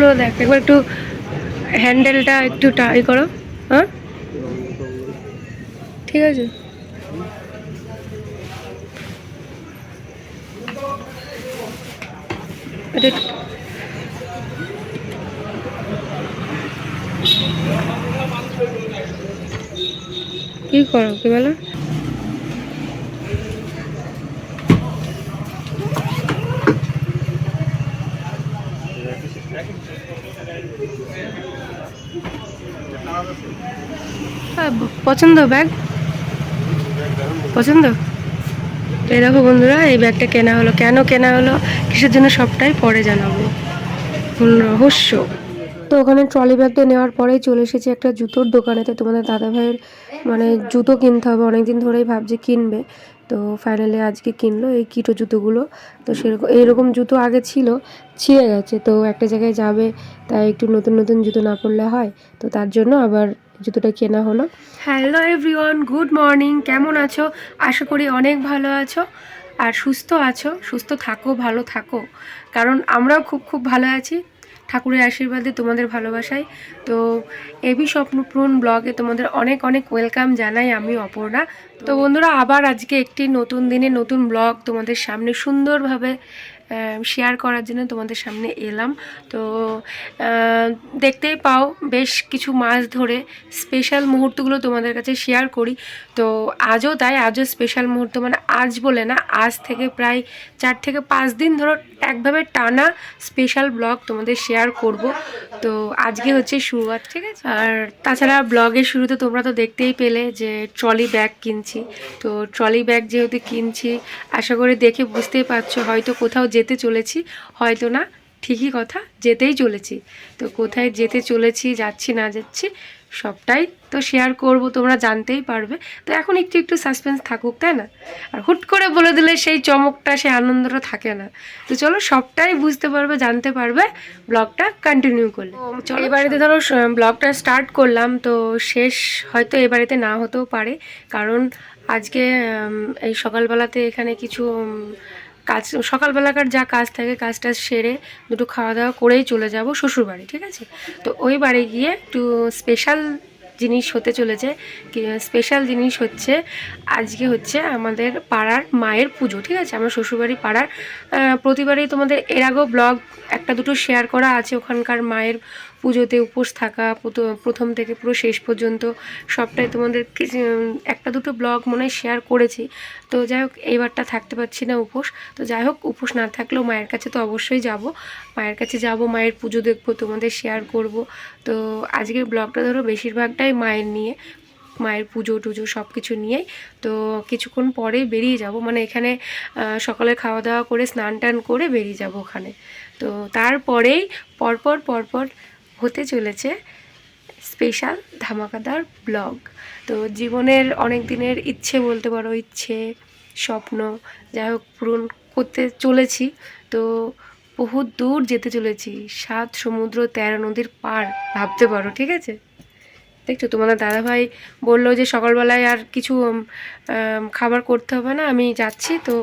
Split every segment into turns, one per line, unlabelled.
জুতোগুলো দেখ, একবার একটু হ্যান্ডেলটা একটু টাই করো। হ্যাঁ ঠিক আছে। এটা কি করো কি বলো? পছন্দ ব্যাগ পছন্দ? এই দেখো বন্ধুরা, এই ব্যাগটা কেনা হলো, কেন কেনা হলো, কিসের জন্য, সবটাই পরে জানাবো, রহস্য। তো ওখানে ট্রলি ব্যাগটা নেওয়ার পরেই চলে এসেছি একটা জুতোর দোকানেতে। তোমাদের দাদা ভাইয়ের মানে জুতো কিনতে হবে, অনেকদিন ধরেই ভাবছে কিনবে। তো ফাইনালি আজকে কিনলো এই কিটো জুতোগুলো। তো সেরকম এইরকম জুতো আগে ছিল, ছিঁড়ে গেছে, তো একটা জায়গায় যাবে, তাই একটু নতুন নতুন জুতো না পরলে হয়, তো তার জন্য আবার জুতোটা কেনা হলো। Hello everyone, good morning. কেমন আছো? আশা করি অনেক ভালো আছো আর সুস্থ আছো। সুস্থ থাকো, ভালো থাকো, কারণ আমরাও খুব খুব ভালো আছি ঠাকুরের আশীর্বাদে, তোমাদের ভালোবাসায়। তো এবি স্বপ্নপূরণ ব্লগে তোমাদের অনেক অনেক ওয়েলকাম জানাই, আমি অপর্ণা। তো বন্ধুরা, আবার আজকে একটি নতুন দিনে নতুন ব্লগ তোমাদের সামনে সুন্দরভাবে শেয়ার করার জন্য তোমাদের সামনে এলাম। তো দেখতেই পাও বেশ কিছু মাস ধরে স্পেশাল মুহূর্তগুলো তোমাদের কাছে শেয়ার করি। তো আজও তাই, আজও স্পেশাল মুহূর্ত, মানে আজ বলে না, আজ থেকে প্রায় 4 থেকে 5 দিন ধরো একভাবে টানা স্পেশাল ব্লগ তোমাদের শেয়ার করব। তো আজকে হচ্ছে শুরুয়াত, ঠিক আছে। আর তাছাড়া ব্লগের শুরুতে তোমরা তো দেখতেই পেলে যে ট্রলি ব্যাগ কিনছি। তো ট্রলি ব্যাগ যেহেতু কিনছি, আশা করি দেখে বুঝতেই পারছো হয়তো কোথাও যেতে চলেছি, হয়তো না, ঠিকই কথা, যেতেই চলেছি। তো কোথায় যেতে চলেছি, যাচ্ছি না যাচ্ছি, সবটাই তো শেয়ার করব, তোমরা জানতেই পারবে। তো এখন একটু একটু সাসপেন্স থাকুক, তাই না? আর হুট করে বলে দিলে সেই চমকটা, সেই আনন্দটা থাকে না। তো চলো, সবটাই বুঝতে পারবে, জানতে পারবে ব্লগটা কন্টিনিউ করলে। চলো, এই বাড়িতে ধরো ব্লগটা স্টার্ট করলাম, তো শেষ হয়তো এ বাড়িতে না হতেও পারে, কারণ আজকে এই সকালবেলাতে এখানে কিছু কাজ, সকালবেলাকার যা কাজ থাকে কাজটা সেরে দুটো খাওয়া দাওয়া করেই চলে যাব শ্বশুরবাড়ি, ঠিক আছে। তো ওই বাড়ি গিয়ে একটু স্পেশাল জিনিস হতে চলেছে। স্পেশাল জিনিস হচ্ছে আজকে হচ্ছে আমাদের পাড়ার মায়ের পুজো, ঠিক আছে। আমরা শ্বশুরবাড়ি পাড়ার প্রতিবারই তোমাদের এর আগেও ব্লগ একটা দুটো শেয়ার করা আছে, ওখানকার মায়ের পুজোতে উপোস থাকা প্রথম থেকে পুরো শেষ পর্যন্ত সবটাই তোমাদের একটা দুটো ব্লগ মনে হয় শেয়ার করেছি। তো যাই হোক, এইবারটা থাকতে পারছি না উপোস। তো যাই হোক, উপোস না থাকলেও মায়ের কাছে তো অবশ্যই যাব, মায়ের কাছে যাব, মায়ের পুজো দেখবো, তোমাদের শেয়ার করব। তো আজকের ব্লগটা ধরো বেশিরভাগটাই মায়ের নিয়ে, মায়ের পুজো টুজো সব কিছু নিয়েই। তো কিছুক্ষণ পরে বেরিয়ে যাব, মানে এখানে সকালে খাওয়া দাওয়া করে স্নান টান করে বেরিয়ে যাব ওখানে। তো তারপরেই পরপর পরপর হতে চলেছে স্পেশাল ধামাকাদার ব্লগ। তো জীবনের অনেক দিনের ইচ্ছে বলতে পারো, ইচ্ছে স্বপ্ন যাই হোক পূরণ করতে চলেছি। তো বহুত দূর যেতে চলেছি, 7 সমুদ্র 13 নদীর পার ভাবতে পারো, ঠিক আছে। দেখছো, তোমাদের দাদাভাই বললো যে সকালবেলায় আর কিছু খাবার করতে হবে না, আমি যাচ্ছি। তো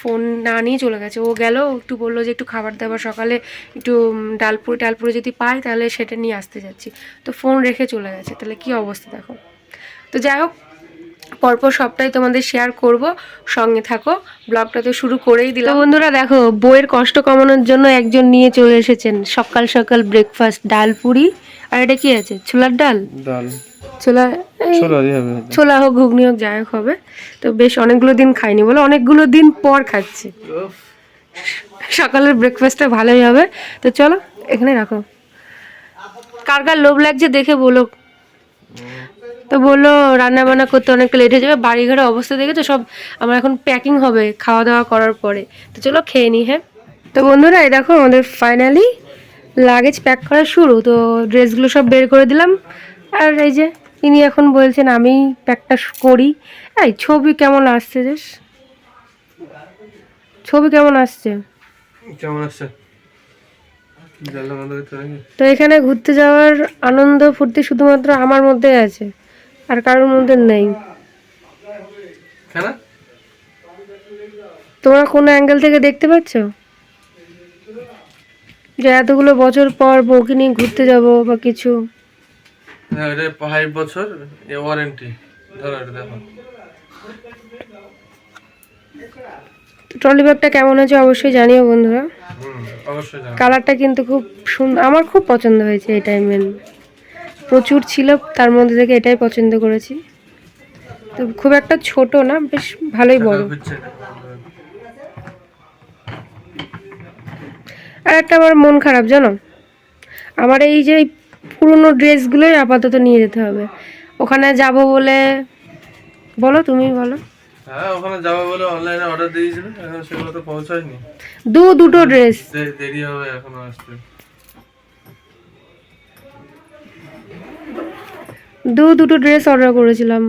ফোন না নিয়ে চলে গেছে, ও গেল, একটু বললো যে একটু খাবার দাবার সকালে একটু ডালপুরি টালপুরি যদি পাই তাহলে সেটা নিয়ে আসতে যাচ্ছি। তো ফোন রেখে চলে গেছে, তাহলে কি অবস্থা দেখো। তো যাই হোক, পরপর সবটাই তোমাদের শেয়ার করব, সঙ্গে থাকো। ব্লগটা তো শুরু করেই দিলাম। বন্ধুরা দেখো, বইয়ের কষ্ট কমানোর জন্য একজন নিয়ে চলে এসেছেন সকাল সকাল ব্রেকফাস্ট, ডালপুরি। আর এটা কি আছে, ছোলার ডাল, ডাল ছোলা, ছোলা হোক ঘুগনি হোক যাই হোক হবে। তো বেশ অনেকগুলো দিন খাইনি বলে, অনেকগুলো দিন পর খাচ্ছি। সকালের ব্রেকফাস্টটা ভালোই হবে। তো চলো, এখানে রাখো। কার কার লোভ লাগছে দেখে বলো। তো বললো রান্না বান্না করতে অনেকটা লেট হয়ে যাবে, বাড়ি ঘরের অবস্থা দেখেছো সব, আমার এখন প্যাকিং হবে খাওয়া দাওয়া করার পরে। তো চলো খেয়ে নিই। হ্যাঁ, তো বন্ধুরা এই দেখো আমাদের ফাইনালি লাগেজ প্যাক করা শুরু। তো ড্রেসগুলো সব বের করে দিলাম, আর এই যে ইনি এখন বলছেন আমি প্যাকটা করি। এই ছবি কেমন আসছে বেশ, ছবি কেমন আসছে, কেমন আসছে। তো এখানে ঘুরতে যাওয়ার আনন্দ ফুর্তি শুধুমাত্র আমার মধ্যে আছে, আর কারোর মধ্যে নেই। তোমরা কোন অ্যাঙ্গেল থেকে দেখতে পাচ্ছ? যে এতগুলো বছর পর বউকে নিয়ে ঘুরতে যাব বা কিছু।
হ্যাঁ, এটা 5 বছর ওয়ারেন্টি। ধরো এটা দেখো।
ট্রলি ব্যাগটা কেমন হয়েছে অবশ্যই জানিও বন্ধুরা।
অবশ্যই জানাবো।
কালারটা কিন্তু খুব সুন্দর, আমার খুব পছন্দ হয়েছে। এটাই মেন, প্রচুর ছিল তার মধ্যে থেকে এটাই পছন্দ করেছি। তো খুব একটা ছোট না, বেশ ভালোই বড়। আর একটা আমার মন খারাপ জানো, আমার এই যে পুরনো ড্রেসগুলোই আপাতত নিয়ে যেতে হবে ওখানে যাব বলে। বলো, তুমি বলো।
হ্যাঁ, ওখানে যাবো বলে অনলাইনে অর্ডার দিয়েছিল, এখন সেগুলো তো পৌঁছায়নি।
দুটো ড্রেস
দেরি হবে এখনো আসতে।
দুটো ড্রেস অর্ডার করেছিলাম।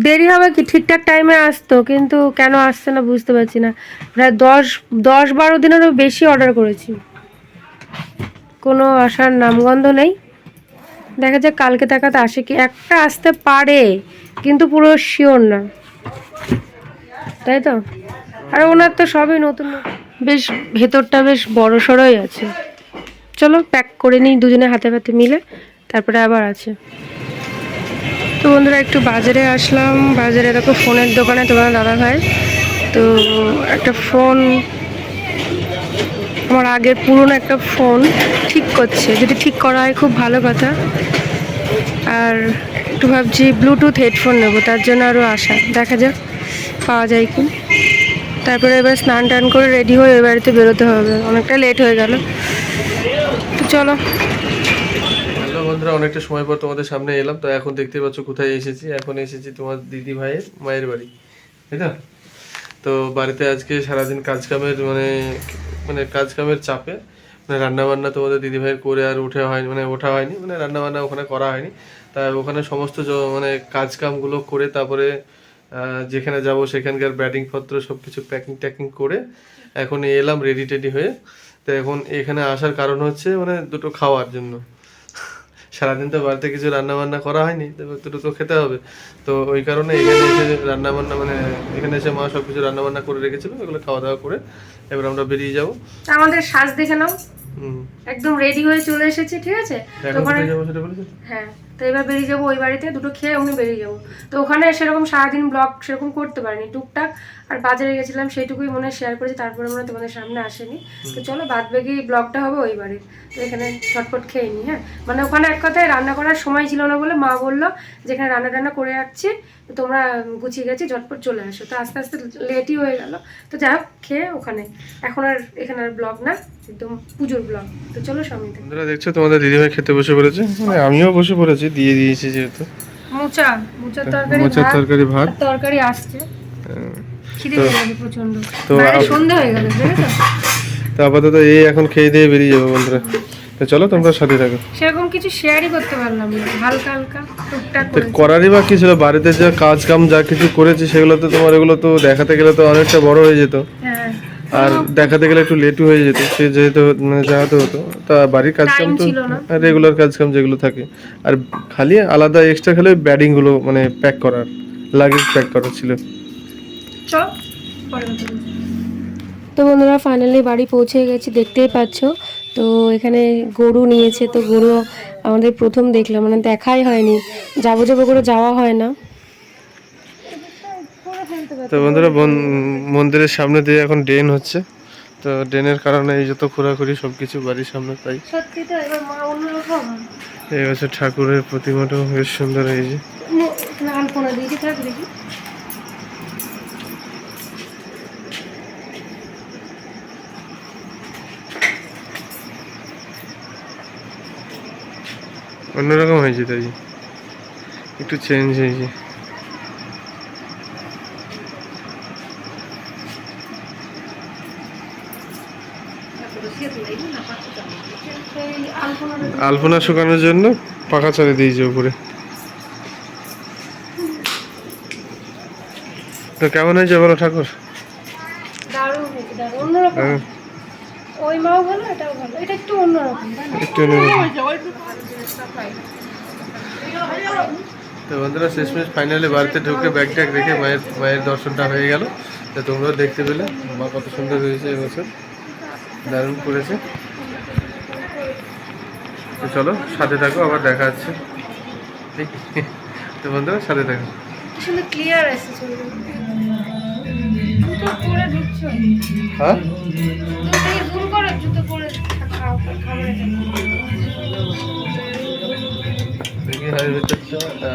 দেরি হবে কি, ঠিকঠাক টাইমে আসতো, কিন্তু কেন আসছে না বুঝতে পারছি না। প্রায় 10-12 দিনেরও বেশি অর্ডার করেছি, কোনো আসার নামগন্ধ নেই। দেখা যাক কালকে টাকাতে আসে কি, একটা আসতে পারে কিন্তু পুরো শিওর না, তাই তো। আর ওনার তো সবই নতুন, বেশ ভেতরটা বেশ বড় সড়ই আছে। চলো প্যাক করে নিই দুজনে হাতে হাতে মিলে, তারপরে আবার আছে। তো বন্ধুরা একটু বাজারে আসলাম, বাজারে দেখো ফোনের দোকানে তোমার দাদা ভাই তো একটা ফোন, আমার আগের পুরনো একটা ফোন ঠিক করছে, যদি ঠিক করা হয় খুব ভালো কথা। আর একটু ভাবছি ব্লুটুথ হেডফোন নেবো, তার জন্য আরও আসা, দেখা যাক পাওয়া যায় কি। তারপরে এবার স্নান টান করে রেডি হয়ে এ বাড়িতে বেরোতে হবে, অনেকটা লেট হয়ে গেল। তো চলো।
হ্যালো বন্ধুরা, অনেকটা সময় পর তোমাদের সামনে এলাম। তো এখন দেখতে পাচ্ছ কোথায় এসেছি। এখন এসেছি তোমার দিদি ভাইয়ের মায়ের বাড়ি, তাই না? তো বাড়িতে আজকে সারাদিন কাজ কামের মানে কাজ কামের চাপে মানে রান্নাবান্না তোমাদের দিদি ভাইয়ের করে আর ওঠা হয়নি, মানে রান্নাবান্না ওখানে করা হয়নি। তাই ওখানে সমস্ত মানে কাজ কামগুলো করে তারপরে যেখানে যাব সেখানকার ব্যাটিংপত্র সব কিছু প্যাকিং ট্যাকিং করে এখন এলাম রেডি টেডি হয়ে। তো এখন এখানে আসার কারণ হচ্ছে মানে দুটো খাওয়ার জন্য। সারাদিন তো বাড়িতে কিছু রান্না বান্না করা হয়নি, তো দুটো তো খেতে হবে। তো ওই কারণে এখানে এসে রান্না বান্না মানে এখানে এসে মা সব কিছু রান্না বান্না করে রেখেছিল, এগুলো খাওয়া দাওয়া করে এবার আমরা বেরিয়ে যাবো।
আমাদের সাজ দেখে নাও, একদম রেডি হয়ে চলে এসেছি, ঠিক আছে। হ্যাঁ, তো এবার বেরিয়ে যাবো ওই বাড়িতে, দুটো খেয়ে ওখানে বেরিয়ে যাবো। তো ওখানে সেরকম সারাদিন ব্লগ সেরকম করতে পারিনি, টুকটাক আর বাজারে গেছিলাম সেইটুকুই মনে শেয়ার করেছি, তারপরে মনে তোমাদের সামনে আসেনি। তো চলো বাদ বাকি ব্লগটা হবে ওই বাড়ির। তো এখানে ছটফট খেয়ে নিই। হ্যাঁ, মানে ওখানে এক কথায় রান্না করার সময় ছিল না বলে মা বললো যেখানে রান্না টান্না করে রাখছি তোমরা গুছিয়ে গেছি ঝটপট চলে আসো। তো আস্তে আস্তে লেটই হয়ে গেল। তো যাই হোক খেয়ে ওখানে, এখন আর এখানে আর ব্লগ না, একদম পুজোর ব্লগ। তো চলো সমিতে।
বন্ধুরা দেখছো তোমাদের দিদিভাই খেতে বসে পড়েছে, মানে আমিও বসে পড়েছি, দিয়ে দিয়েছি যেহেতু।
মোচার
তরকারি ভাত
তরকারি আসছে, খিদে পেয়ে গেছে প্রচন্ড, বাইরে সন্ধ্যা হয়ে গেল বুঝলে তো।
তো আপাতত এই এখন খেয়ে দিয়ে বেরিয়ে যাবো বন্ধুরা। তো চলো তোমরা সাথে থাকো।
সেরকম কিছু শেয়ারই করতে পারলাম না, হালকা হালকা টুকটাক
করারই বা কি ছিল, বাড়িতে যা কাজ কাম যা কিছু করেছি সেগুলো তো তোমার এগুলো তো দেখাতে গেলে তো অনেকটা বড় হয়ে যেত, আর দেখাতে গেলে একটু লেটও হয়ে যেত, সে যেহেতু মানে যাওয়াতে হতো। তা বাড়ির কাজ কাম তো রেগুলার কাজ কাম যেগুলো থাকে, আর খালি আলাদা এক্সট্রা খালি ব্যাডিং গুলো মানে প্যাক করার, লাগেজ প্যাক করার ছিল।
তো বন্ধুরা ফাইনালি বাড়ি পৌঁছে গেছি, দেখতেই পাচ্ছ। তো এখানে গরু নিয়েছে, তো গরু আমাদের প্রথম দেখলাম, মানে দেখাই হয়নি, যাবো যাবো করে যাওয়া হয় না।
তো বন্ধুরা মন্দিরের সামনে দিয়ে এখন ড্রেন হচ্ছে, তো ড্রেনের কারণে এই যত ঘোরাঘুরি সবকিছু বাড়ির সামনে পাই। এই হচ্ছে ঠাকুরের প্রতিমাটাও বেশ সুন্দর হয়েছে। অন্যরকম হয়েছে, তাই একটু চেঞ্জ হয়েছে। আলপনা শুকানোর জন্য পাখা চালিয়ে দিয়েছে উপরে। তো কেমন হয়েছে বলো ঠাকুর?
দারুণ হয়েছে, দারুণ অন্যরকম। ওই মাও ভালো, এটাও ভালো, এটা একটু অন্যরকম,
একটু অন্যরকম। তো বন্ধুরা শেষমেশ ফাইনালি বাড়িতে ঢুকে ব্যাগ ট্যাগ রেখে মায়ের দর্শনটা হয়ে গেল। তো তোমরাও দেখতে পেলে মা কত সুন্দর হয়েছে এবছর, দারুণ করেছে। তো চলো সাথে থাকো, আবার দেখা যাচ্ছে। ঠিক, তো বন্ধুরা সাথে থাকো।
আসলে ক্লিয়ার আছে ছবিটা। জুতো পরে ঢুকছো?
হ্যাঁ
জুতো ভুল করে জুতো পরে খাবারে
দেখি হাই ভেতরটা।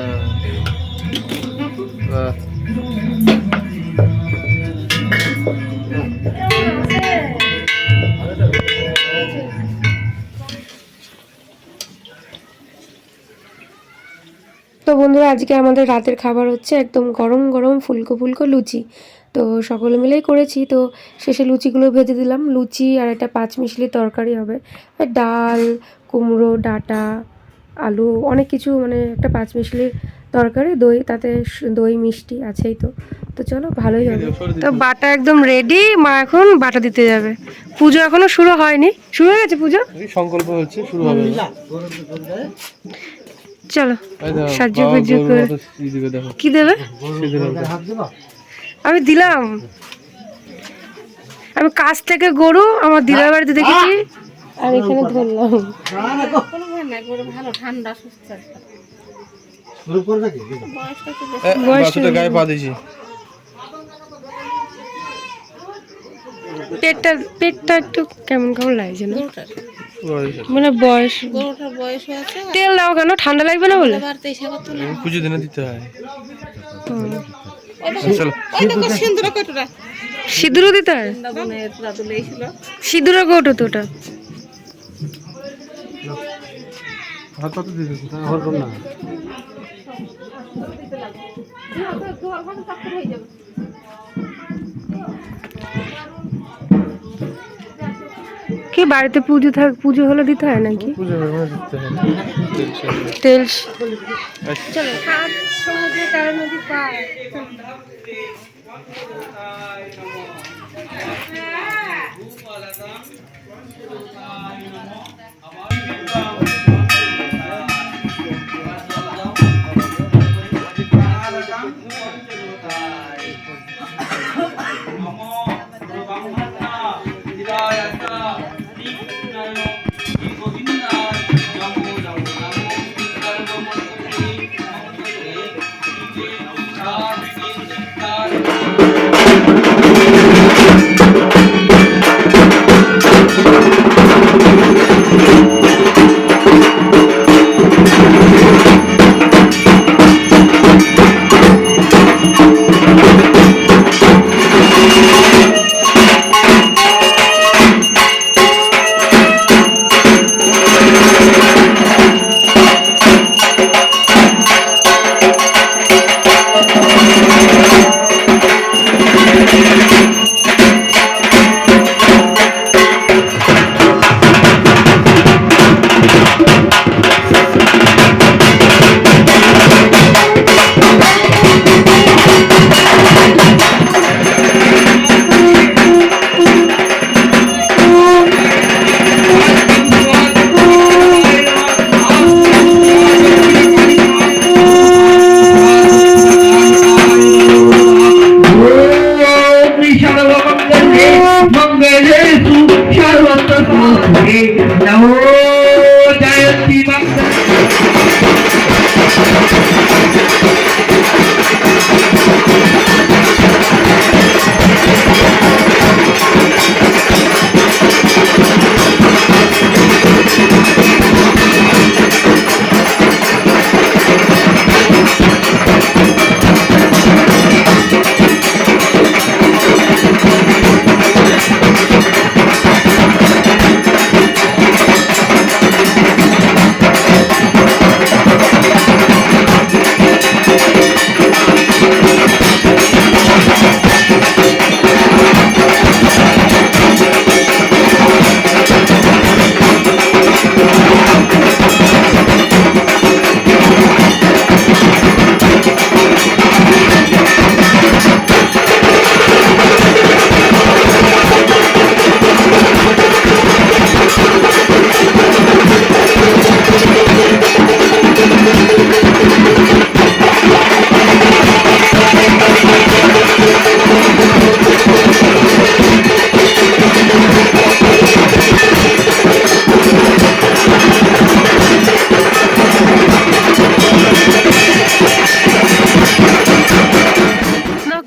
তো বন্ধুরা আজকে আমাদের রাতের খাবার হচ্ছে একদম গরম গরম ফুলকো ফুলকো লুচি। তো সকলে মিলেই করেছি। তো শেষে লুচিগুলো ভেজে দিলাম। লুচি আর একটা পাঁচমিশালি তরকারি হবে, আর ডাল, কুমড়ো ডাঁটা, আলু, অনেক কিছু, মানে একটা পাঁচমিশালি তরকারি, দই, তাতে দই মিষ্টি আছেই। তো তো চলো ভালোই হবে। তো বাটা একদম রেডি, মা এখন বাটা দিতে যাবে। পুজো এখনো শুরু হয়নি, শুরু হয়ে গেছে পুজো,
সংকল্প হচ্ছে, শুরু হবে।
চলো সাহায্য পুজো করে। কি দেবে? আমি দিলাম, আমি কাছ থেকে গরু আমার দিদার বাড়িতে দেখেছি, আর এখানে ধরলাম।
গায়ে পা দিয়েছি।
পেটটা একটু কেমন কেমন লাগছে না, মানে বয়স। তেল দাও কেন, ঠান্ডা লাগবে না বলে?
পুজো দিনে দিতে হয়।
সিঁদুরও দিতে হয়? সিঁদুরের কৌটো তো ওটা। কি বাড়িতে পুজো হলে দিতে হয় নাকি? তেল। চলো সমুদ্র কারণ নদী পার।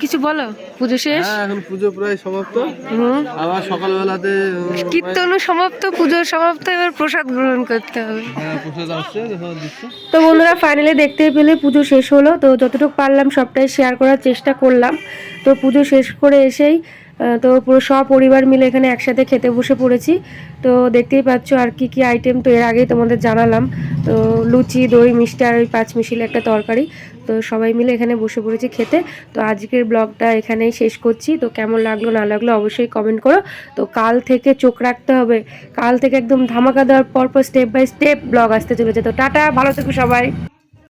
কিছু বলো, পুজো শেষ।
হ্যাঁ এখন পুজো প্রায় সমাপ্ত।
হুম,
আবার সকালবেলাতে
কীর্তন সমাপ্ত, পুজো সমাপ্ত, এবার প্রসাদ গ্রহণ করতে হবে।
প্রসাদ আসছে, দেখো দিচ্ছে।
তো বন্ধুরা ফাইনালি দেখতে পেলে পুজো শেষ হলো। তো যতটুকু পারলাম সবটাই শেয়ার করার চেষ্টা করলাম। তো পুজো শেষ করে এসেই তো পুরো সপরিবার মিলে এখানে একসাথে খেতে বসে পড়েছি। তো দেখতেই পাচ্ছ আর কি কি আইটেম, তো এর আগেই তোমাদের জানালাম। তো লুচি, দই, মিষ্টি আর ওই 5 মিশিলে একটা তরকারি। তো সবাই মিলে এখানে বসে পড়েছি খেতে। তো আজকের ব্লগটা এখানেই শেষ করছি। তো কেমন লাগলো না লাগলো অবশ্যই কমেন্ট করো। তো কাল থেকে চোখ রাখতে হবে, কাল থেকে একদম ধামাকা দেওয়ার পরপর স্টেপ বাই স্টেপ ব্লগ আসতে চলেছে। তো টাটা, ভালো থেকো সবাই।